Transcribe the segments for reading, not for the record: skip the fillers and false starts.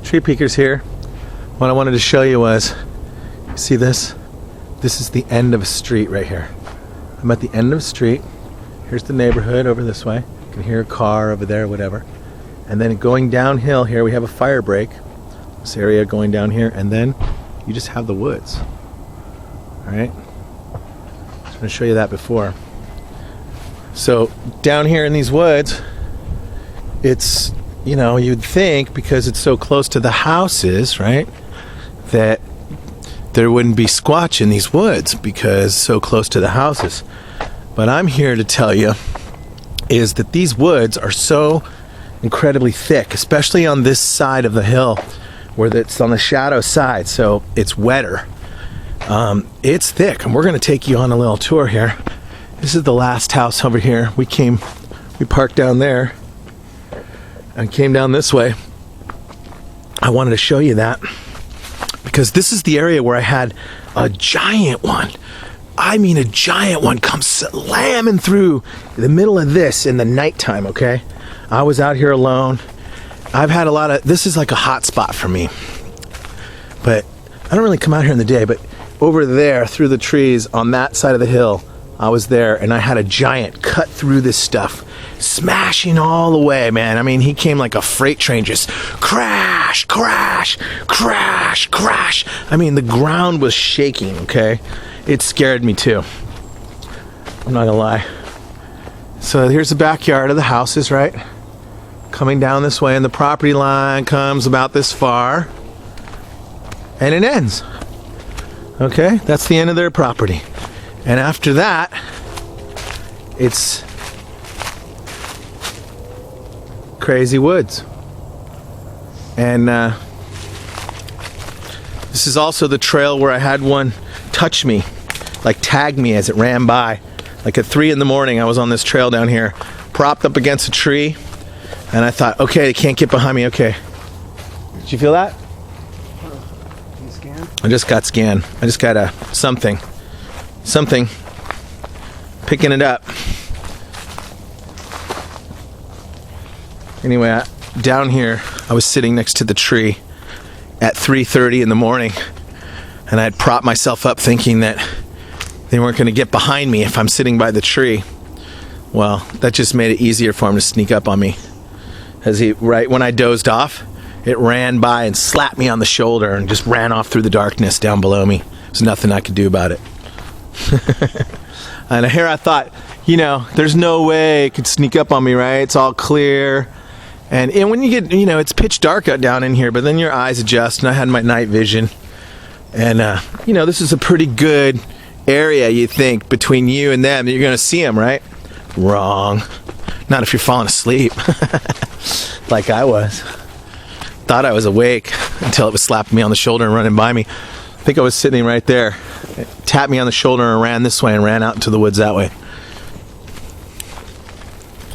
Tree peekers here. What I wanted to show you was, you see this? This is the end of a street right here. I'm at the end of a street. Here's the neighborhood over this way. You can hear a car over there, whatever. And then going downhill here, we have a fire break. This area going down here, and then you just have the woods. All right? I was going to show you that before. So down here in these woods, it's, you know, you'd think because it's so close to the houses, right, that there wouldn't be squatch in these woods because so close to the houses. But I'm here to tell you is that these woods are so incredibly thick, especially on this side of the hill where it's on the shadow side, so it's wetter. It's thick, and we're going to take you on a little tour here. This is the last house over here. We parked down there and came down this way. I wanted to show you that because this is the area where I had a giant one. I mean, a giant one comes slamming through the middle of this in the nighttime, okay? I was out here alone. I've had a lot of, this is like a hot spot for me. But I don't really come out here in the day, but over there through the trees on that side of the hill, I was there and I had a giant cut through this stuff, smashing all the way, man. I mean, he came like a freight train, just crash, crash, crash, crash. I mean, the ground was shaking, okay? It scared me too. I'm not gonna lie. So here's the backyard of the houses, right? Coming down this way, and the property line comes about this far, and it ends. Okay, that's the end of their property. And after that, it's crazy woods. And this is also the trail where I had one touch me, like tag me as it ran by. Like at 3 in the morning, I was on this trail down here, propped up against a tree, and I thought, okay, they can't get behind me, okay. Did you feel that? You scanned? I just got scanned. I just got something picking it up. Anyway, down here, I was sitting next to the tree at 3:30 in the morning, and I had propped myself up thinking that they weren't going to get behind me if I'm sitting by the tree. Well, that just made it easier for him to sneak up on me. As right when I dozed off, it ran by and slapped me on the shoulder and just ran off through the darkness down below me. There's nothing I could do about it. And here I thought, you know, there's no way it could sneak up on me, right? It's all clear. And when you get, you know, it's pitch dark out down in here, but then your eyes adjust, and I had my night vision. And, you know, this is a pretty good area, you think, between you and them. You're going to see them, right? Wrong. Not if you're falling asleep. Like I was. Thought I was awake until it was slapping me on the shoulder and running by me. I think I was sitting right there. It tapped me on the shoulder and ran this way and ran out into the woods that way.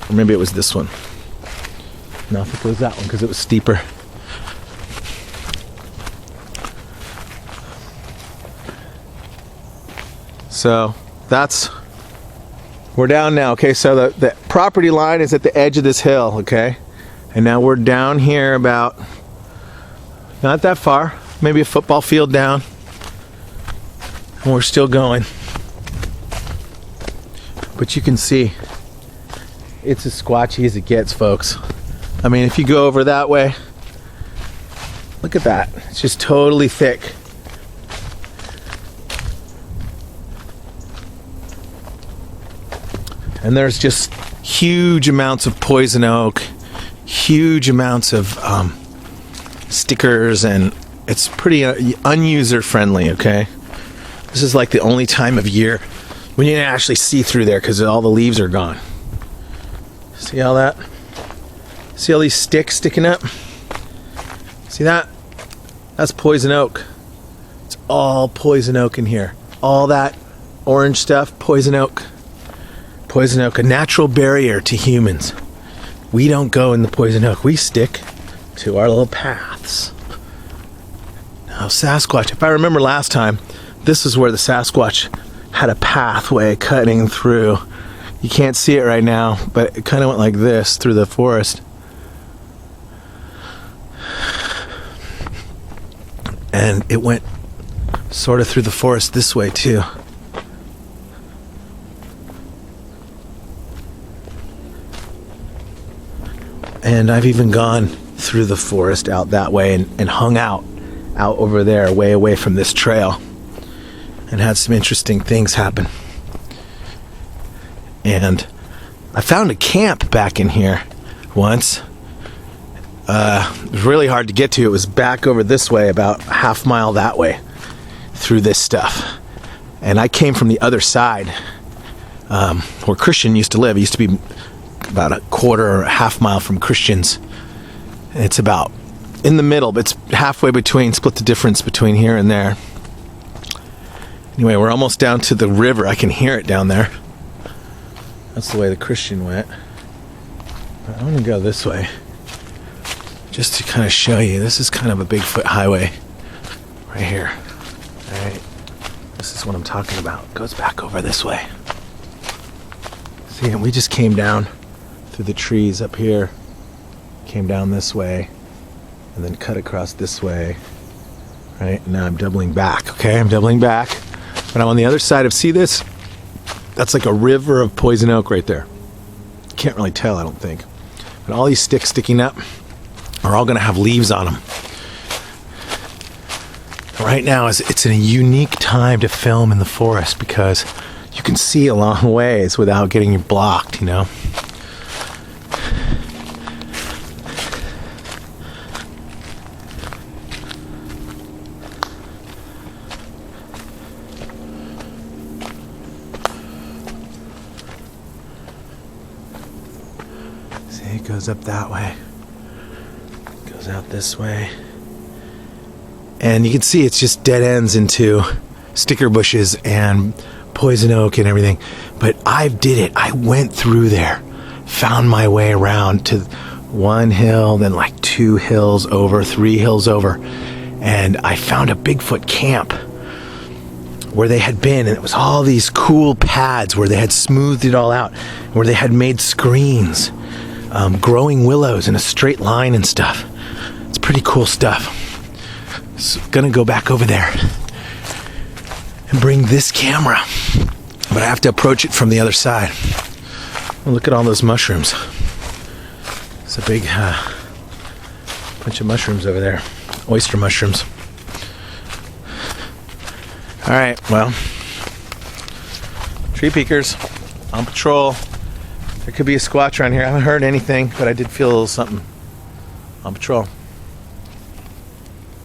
Or maybe it was this one. No, I think it was that one because it was steeper. So we're down now, okay? So the property line is at the edge of this hill, okay? And now we're down here about, not that far, maybe a football field down. And we're still going. But you can see, it's as squatchy as it gets, folks. I mean, if you go over that way, look at that. It's just totally thick. And there's just huge amounts of poison oak, huge amounts of stickers, and it's pretty unuser friendly, okay? This is like the only time of year when you can actually see through there because all the leaves are gone. See all that? See all these sticks sticking up? See that? That's poison oak. It's all poison oak in here. All that orange stuff, poison oak. Poison oak, a natural barrier to humans. We don't go in the poison oak. We stick to our little paths. Now, Sasquatch, if I remember last time, this is where the Sasquatch had a pathway cutting through. You can't see it right now, but it kind of went like this through the forest. And it went sort of through the forest this way too. And I've even gone through the forest out that way and hung out over there, way away from this trail, and had some interesting things happen. And I found a camp back in here once. It was really hard to get to. It was back over this way, about a half mile that way, through this stuff. And I came from the other side, where Christian used to live. It used to be about a quarter or a half mile from Christian's. It's about in the middle, but it's halfway between, split the difference between here and there. Anyway, we're almost down to the river. I can hear it down there. That's the way the Christian went. But I'm gonna go this way, just to kind of show you. This is kind of a Bigfoot highway right here. All right, this is what I'm talking about. It goes back over this way. See, and we just came down through the trees up here, came down this way, and then cut across this way. Right, now I'm doubling back. Okay, I'm doubling back, but I'm on the other side of, see this? That's like a river of poison oak right there. Can't really tell, I don't think. But all these sticks sticking up are all gonna have leaves on them. Right now, it's a unique time to film in the forest because you can see a long ways without getting blocked, you know? See, it goes up that way. Goes out this way. And you can see it's just dead ends into sticker bushes and poison oak and everything. But I did it. I went through there, found my way around to one hill, then like 2 hills over, 3 hills over. And I found a Bigfoot camp where they had been, and it was all these cool pads where they had smoothed it all out, where they had made screens, growing willows in a straight line and stuff. It's pretty cool stuff. So gonna go back over there and bring this camera, but I have to approach it from the other side. Well, look at all those mushrooms. It's a big bunch of mushrooms over there, oyster mushrooms. All right, well, tree peekers on patrol. There could be a squatch around here. I haven't heard anything, but I did feel a little something on patrol.